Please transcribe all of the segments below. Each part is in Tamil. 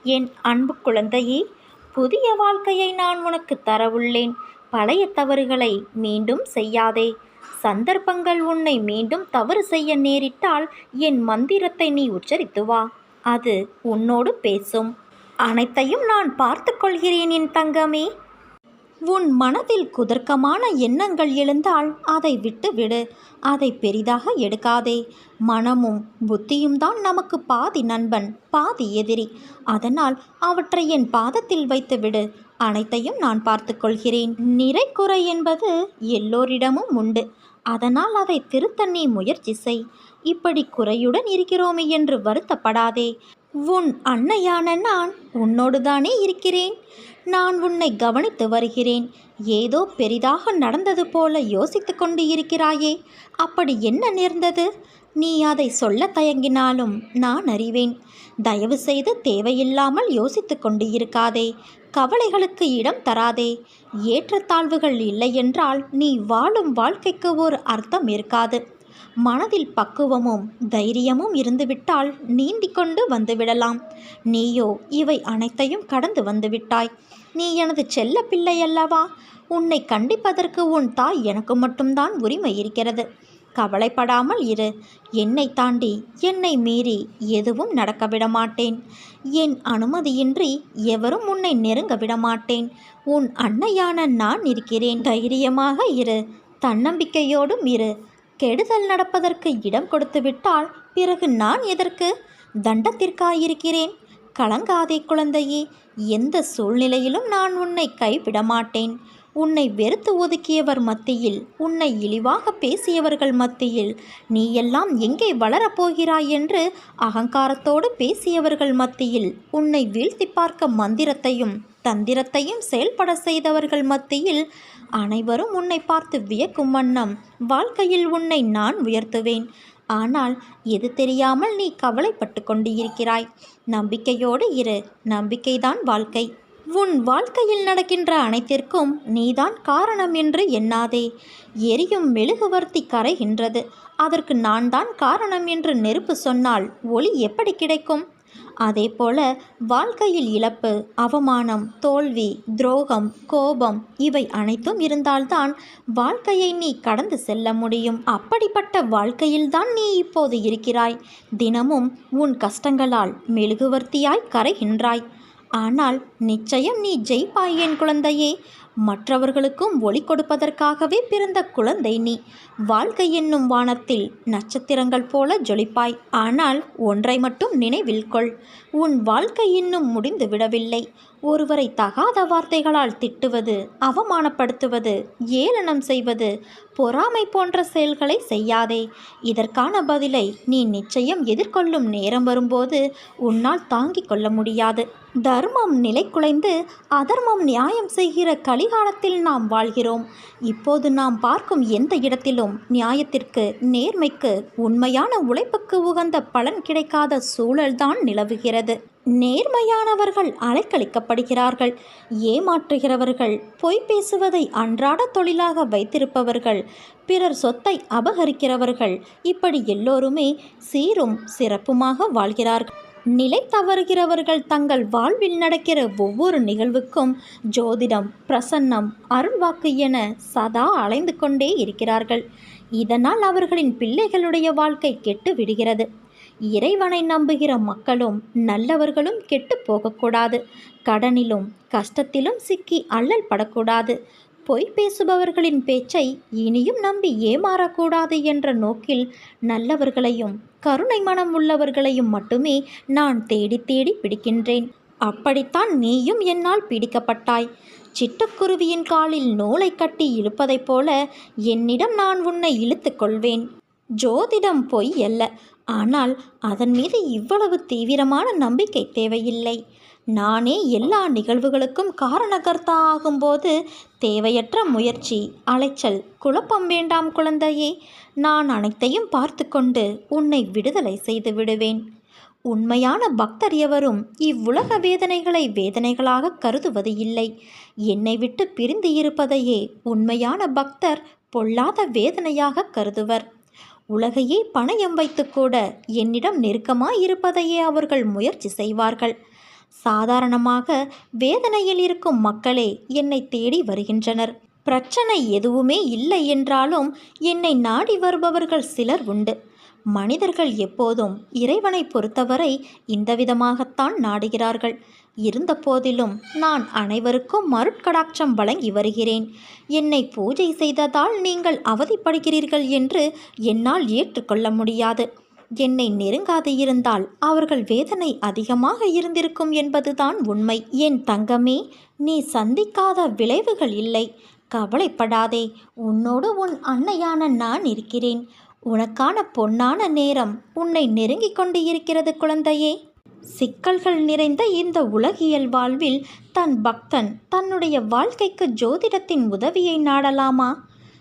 என் அன்பு குழந்தையே, புதிய வாழ்க்கையை நான் உனக்கு தரவுள்ளேன். பழைய தவறுகளை மீண்டும் செய்யாதே. சந்தர்ப்பங்கள் உன்னை மீண்டும் தவறு செய்ய நேரிட்டால் என் மந்திரத்தை நீ உச்சரித்து வா. அது உன்னோடு பேசும். அனைத்தையும் நான் பார்த்து கொள்கிறேன் என் தங்கமே. உன் மனதில் குதர்க்கமான எண்ணங்கள் எழுந்தால் அதை விட்டுவிடு. அதை பெரிதாக எடுக்காதே. மனமும் புத்தியும் தான் நமக்கு பாதி நண்பன், பாதி எதிரி. அதனால் அவற்றை என் பாதத்தில் வைத்துவிடு. அனைத்தையும் நான் பார்த்து கொள்கிறேன். நிறை குறை என்பது எல்லோரிடமும் உண்டு. அதனால் அதை திருத்த நீ முயற்சி செய். இப்படி குறையுடன் இருக்கிறோமே என்று வருத்தப்படாதே. உன் அன்னையான நான் உன்னோடுதானே இருக்கிறேன். நான் உன்னை கவனித்து வருகிறேன். ஏதோ பெரிதாக நடந்தது போல யோசித்து கொண்டு இருக்கிறாயே, அப்படி என்ன நேர்ந்தது? நீ அதை சொல்ல தயங்கினாலும் நான் அறிவேன். தயவு செய்து தேவையில்லாமல் யோசித்து கொண்டு இருக்காதே. கவலைகளுக்கு இடம் தராதே. ஏற்றத்தாழ்வுகள் இல்லையென்றால் நீ வாழும் வாழ்க்கைக்கு ஒரு அர்த்தம் இருக்காது. மனதில் பக்குவமும் தைரியமும் இருந்துவிட்டால் நீந்தி கொண்டு வந்துவிடலாம். நீயோ இவை அனைத்தையும் கடந்து வந்துவிட்டாய். நீ எனது செல்ல பிள்ளை அல்லவா? உன்னை கண்டிப்பதற்கு உன் தாய் எனக்கு மட்டும்தான் உரிமை இருக்கிறது. கவலைப்படாமல் இரு. என்னை தாண்டி, என்னை மீறி எதுவும் நடக்க விடமாட்டேன். என் அனுமதியின்றி எவரும் உன்னை நெருங்க விடமாட்டேன். உன் அன்னையான நான் இருக்கிறேன். தைரியமாக இரு. தன்னம்பிக்கையோடும் இரு. கெடுதல் நடப்பதற்கு இடம் கொடுத்துவிட்டால் பிறகு நான் எதற்கு? தண்டத்திற்காயிருக்கிறேன். கலங்காதே குழந்தையே. எந்த சூழ்நிலையிலும் நான் உன்னை கைவிட மாட்டேன். உன்னை வெறுத்து ஒதுக்கியவர் மத்தியில், உன்னை இழிவாக பேசியவர்கள் மத்தியில், நீ எல்லாம் எங்கே வளரப்போகிறாய் என்று அகங்காரத்தோடு பேசியவர்கள் மத்தியில், உன்னை வீழ்த்தி பார்க்க மந்திரத்தையும் தந்திரத்தையும் செயல்பட செய்தவர்கள் மத்தியில், அனைவரும் உன்னை பார்த்து வியக்கும் வண்ணம் வாழ்க்கையில் உன்னை நான் உயர்த்துவேன். ஆனால் எது தெரியாமல் நீ கவலைப்பட்டு கொண்டு இருக்கிறாய். நம்பிக்கையோடு இரு. நம்பிக்கைதான் வாழ்க்கை. உன் வாழ்க்கையில் நடக்கின்ற அனைத்திற்கும் நீதான் காரணம் என்று எண்ணாதே. எரியும் மெழுகுவர்த்தி கரைகின்றது. அதற்கு நான் தான் காரணம் என்று நெருப்பு சொன்னால் ஒளி எப்படி கிடைக்கும்? அதேபோல வாழ்க்கையில் இழப்பு, அவமானம், தோல்வி, துரோகம், கோபம் இவை அனைத்தும் இருந்தால்தான் வாழ்க்கையை நீ கடந்து செல்ல முடியும். அப்படிப்பட்ட வாழ்க்கையில்தான் நீ இப்போது இருக்கிறாய். தினமும் உன் கஷ்டங்களால் மெழுகுவர்த்தியாய் கரைகின்றாய். ஆனால் நிச்சயம் நீ ஜெயிப்பாய் என் குழந்தையே. மற்றவர்களுக்கும் ஒளி கொடுப்பதற்காகவே பிறந்த குழந்தை நீ. வாழ்க்கை என்னும் வானத்தில் நட்சத்திரங்கள் போல ஜொலிப்பாய். ஆனால் ஒன்றை மட்டும் நினைவில் கொள். உன் வாழ்க்கை இன்னும் முடிந்து விடவில்லை. ஒருவரை தகாத வார்த்தைகளால் திட்டுவது, அவமானப்படுத்துவது, ஏளனம் செய்வது, பொறாமை போன்ற செயல்களை செய்யாதே. இதற்கான பதிலை நீ நிச்சயம் எதிர்கொள்ளும் நேரம் வரும்போது உன்னால் தாங்கிக் கொள்ள முடியாது. தர்மம் நிலை குலைந்து அதர்மம் நியாயம் செய்கிற கலிகாலத்தில் நாம் வாழ்கிறோம். இப்போது நாம் பார்க்கும் எந்த இடத்திலும் நியாயத்திற்கு, நேர்மைக்கு, உண்மையான உழைப்புக்கு உகந்த பலன் கிடைக்காத சூழல்தான் நிலவுகிறது. நேர்மையானவர்கள் அலைக்கழிக்கப்படுகிறார்கள். ஏமாற்றுகிறவர்கள், பொய் பேசுவதை அன்றாட தொழிலாக வைத்திருப்பவர்கள், பிறர் சொத்தை அபகரிக்கிறவர்கள், இப்படி எல்லோருமே சீரும் சிறப்புமாக வாழ்கிறார்கள். நிலை தவறுகிறவர்கள் தங்கள் வாழ்வில் நடக்கிற ஒவ்வொரு நிகழ்வுக்கும் ஜோதிடம், பிரசன்னம், அருள்வாக்கு என சதா அலைந்து கொண்டே இருக்கிறார்கள். இதனால் அவர்களின் பிள்ளைகளுடைய வாழ்க்கை கெட்டு விடுகிறது. இறைவனை நம்புகிற மக்களும் நல்லவர்களும் கெட்டு போகக்கூடாது. கடனிலும் கஷ்டத்திலும் சிக்கி அல்லல் படக்கூடாது. பொய் பேசுபவர்களின் பேச்சை இனியும் நம்பி ஏமாறக்கூடாது என்ற நோக்கில் நல்லவர்களையும் கருணை மனம் உள்ளவர்களையும் மட்டுமே நான் தேடி தேடி பிடிக்கின்றேன். அப்படித்தான் நீயும் என்னால் பிடிக்கப்பட்டாய். சிட்டுக்குருவியின் காலில் நூலை கட்டி இழுப்பதைப் போல என்னிடம் நான் உன்னை இழுத்து கொள்வேன். ஜோதிடம் பொய் அல்ல. ஆனால் அதன் மீது இவ்வளவு தீவிரமான நம்பிக்கை தேவையில்லை. நானே எல்லா நிகழ்வுகளுக்கும் காரணகர்த்தா ஆகும்போது தேவையற்ற முயற்சி, அலைச்சல், குழப்பம் வேண்டாம் குழந்தையே. நான் அனைத்தையும் பார்த்து கொண்டு உன்னை விடுதலை செய்து விடுவேன். உண்மையான பக்தர் எவரும் இவ்வுலக வேதனைகளை வேதனைகளாக கருதுவது இல்லை. என்னை விட்டு பிரிந்து இருப்பதையே உண்மையான பக்தர் பொல்லாத வேதனையாக கருதுவர். உலகையே பணயம் வைத்து கூட என்னிடம் நெருக்கமாய் இருப்பதையே அவர்கள் முயற்சி செய்வார்கள். சாதாரணமாக வேதனையில் இருக்கும் மக்களே என்னை தேடி வருகின்றனர். பிரச்சனை எதுவுமே இல்லை என்றாலும் என்னை நாடி வருபவர்கள் சிலர் உண்டு. மனிதர்கள் எப்போதும் இறைவனை பொறுத்தவரை இந்த விதமாகத்தான் நாடுகிறார்கள். இருந்த போதிலும் நான் அனைவருக்கும் மருட்கடாட்சம் வழங்கி வருகிறேன். என்னை பூஜை செய்ததால் நீங்கள் அவதிப்படுகிறீர்கள் என்று என்னால் ஏற்றுக்கொள்ள முடியாது. என்னை நெருங்காது இருந்தால் அவர்கள் வேதனை அதிகமாக இருந்திருக்கும் என்பதுதான் உண்மை. என் தங்கமே, நீ சந்திக்காத விளைவுகள் இல்லை. கவலைப்படாதே. உன்னோடு உன் அன்னையான நான் இருக்கிறேன். உனக்கான பொன்னான நேரம் உன்னை நெருங்கிக் கொண்டு இருக்கிறது குழந்தையே. சிக்கல்கள் நிறைந்த இந்த உலகியல் வாழ்வில் தன் பக்தன் தன்னுடைய வாழ்க்கைக்கு ஜோதிடத்தின் உதவியை நாடலாமா?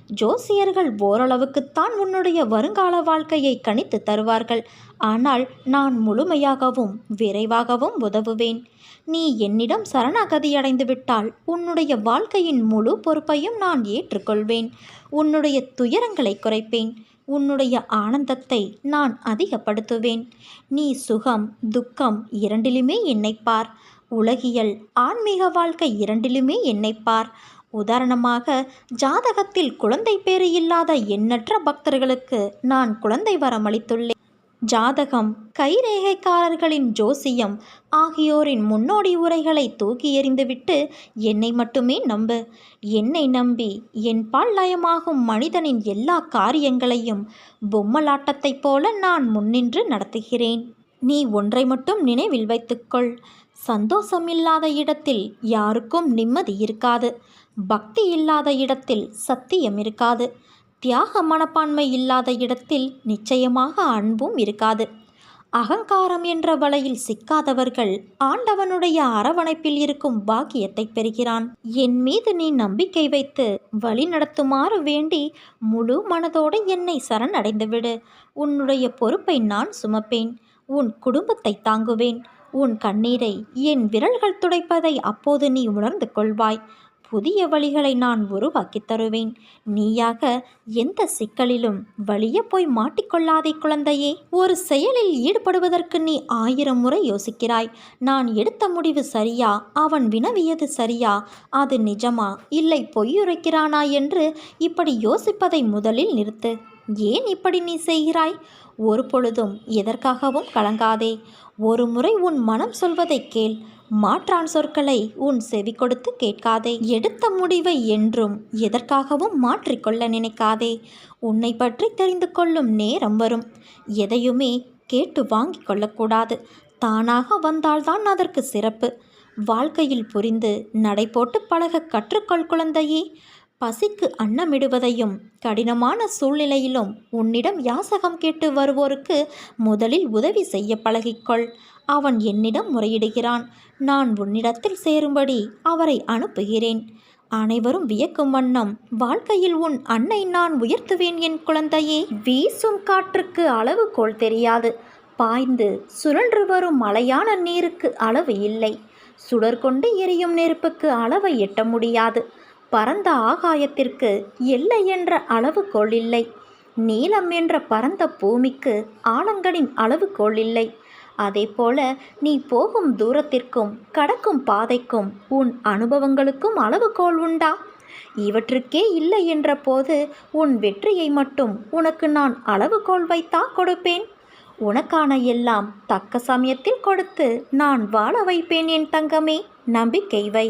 ஜோசியர்கள் ஓரளவுக்குத்தான் உன்னுடைய வருங்கால வாழ்க்கையை கணித்து தருவார்கள். ஆனால் நான் முழுமையாகவும் விரைவாகவும் உதவுவேன். நீ என்னிடம் சரணாகதியடைந்து விட்டால் உன்னுடைய வாழ்க்கையின் முழு பொறுப்பையும் நான் ஏற்றுக்கொள்வேன். உன்னுடைய துயரங்களை குறைப்பேன். உன்னுடைய ஆனந்தத்தை நான் அதிகப்படுத்துவேன். நீ சுகம் துக்கம் இரண்டிலுமே என்னைப்பார். உலகியல் ஆன்மீக வாழ்க்கை இரண்டிலுமே என்னைப்பார். உதாரணமாக, ஜாதகத்தில் குழந்தை பேறு இல்லாத எண்ணற்ற பக்தர்களுக்கு நான் குழந்தை வரம் அளித்துள்ளேன். ஜாதகம், கைரேகைக்காரர்களின் ஜோசியம் ஆகியோரின் முன்னோடி உரைகளை தூக்கி எறிந்துவிட்டு என்னை மட்டுமே நம்பு. என்னை நம்பி என்பால் லயமாகும் மனிதனின் எல்லா காரியங்களையும் பொம்மலாட்டத்தைப் போல நான் முன்னின்று நடத்துகிறேன். நீ ஒன்றை மட்டும் நினைவில் வைத்துக்கொள். சந்தோஷம் இல்லாத இடத்தில் யாருக்கும் நிம்மதி இருக்காது. பக்தி இல்லாத இடத்தில் சத்தியம் இருக்காது. தியாக மனப்பான்மை இல்லாத இடத்தில் நிச்சயமாக அன்பும் இருக்காது. அகங்காரம் என்ற வலையில் சிக்காதவர்கள் ஆண்டவனுடைய அரவணைப்பில் இருக்கும் பாக்கியத்தை பெறுகிறான். என் மீது நீ நம்பிக்கை வைத்து வழி நடத்துமாறு வேண்டி முழு மனதோடு என்னை சரணடைந்துவிடு. உன்னுடைய பொறுப்பை நான் சுமப்பேன். உன் குடும்பத்தை தாங்குவேன். உன் கண்ணீரை என் விரல்கள் துடைப்பதை அப்போது நீ உணர்ந்து கொள்வாய். புதிய வழிகளை நான் உருவாக்கித் தருவேன். நீயாக எந்த சிக்கலிலும் வலிய போய் மாட்டிக்கொள்ளாதே குழந்தையே. ஒரு செயலில் ஈடுபடுவதற்கு நீ 1000 முறை யோசிக்கிறாய். நான் எடுத்த முடிவு சரியா, அவன் வினவியது சரியா, அது நிஜமா இல்லை பொய்யுரைக்கிறானா என்று இப்படி யோசிப்பதை முதலில் நிறுத்து. ஏன் இப்படி நீ செய்கிறாய்? ஒரு பொழுதும் எதற்காகவும் கலங்காதே. ஒரு முறை உன் மனம் சொல்வதை கேள். மாற்றான் சொற்களை உன் செவி கொடுத்து கேட்காதே. எடுத்த முடிவை என்றும் எதற்காகவும் மாற்றிக்கொள்ள நினைக்காதே. உன்னை பற்றி தெரிந்து கொள்ளும் நேரம் வரும். எதையுமே கேட்டு வாங்கி கொள்ளக்கூடாது. தானாக வந்தால்தான் அதற்கு சிறப்பு. வாழ்க்கையில் புரிந்து நடை போட்டு பழக கற்றுக்கொள் குழந்தையே. பசிக்கு அன்னமிடுவதையும் கடினமான சூழ்நிலையிலும் உன்னிடம் யாசகம் கேட்டு வருவோருக்கு முதலில் உதவி செய்ய பழகிக்கொள். அவன் என்னிடம் முறையிடுகிறான். நான் உன்னிடத்தில் சேரும்படி அவரை அனுப்புகிறேன். அனைவரும் வியக்கும் வண்ணம் வாழ்க்கையில் உன் அன்னை நான் உயர்த்துவேன் என் குழந்தையே. வீசும் காற்றுக்கு அளவுகோல் தெரியாது. பாய்ந்து சுழன்று வரும் மலையான நீருக்கு அளவு இல்லை. சுடர்கொண்டு எரியும் நெருப்புக்கு அளவை எட்ட முடியாது. பரந்த ஆகாயத்திற்கு எல்லை என்ற அளவுகோல் இல்லை. நீளம் என்ற பரந்த பூமிக்கு ஆழங்களின் அளவுகோல் இல்லை. அதேபோல நீ போகும் தூரத்திற்கும் கடக்கும் பாதைக்கும் உன் அனுபவங்களுக்கும் அளவுகோல் உண்டா? இவற்றுக்கே இல்லை என்ற போது உன் வெற்றியை மட்டும் உனக்கு நான் அளவுகோல் வைத்தா கொடுப்பேன்? உனக்கான எல்லாம் தக்க சமயத்தில் கொடுத்து நான் வாழ வைப்பேன் என் தங்கமே. நம்பிக்கை வை.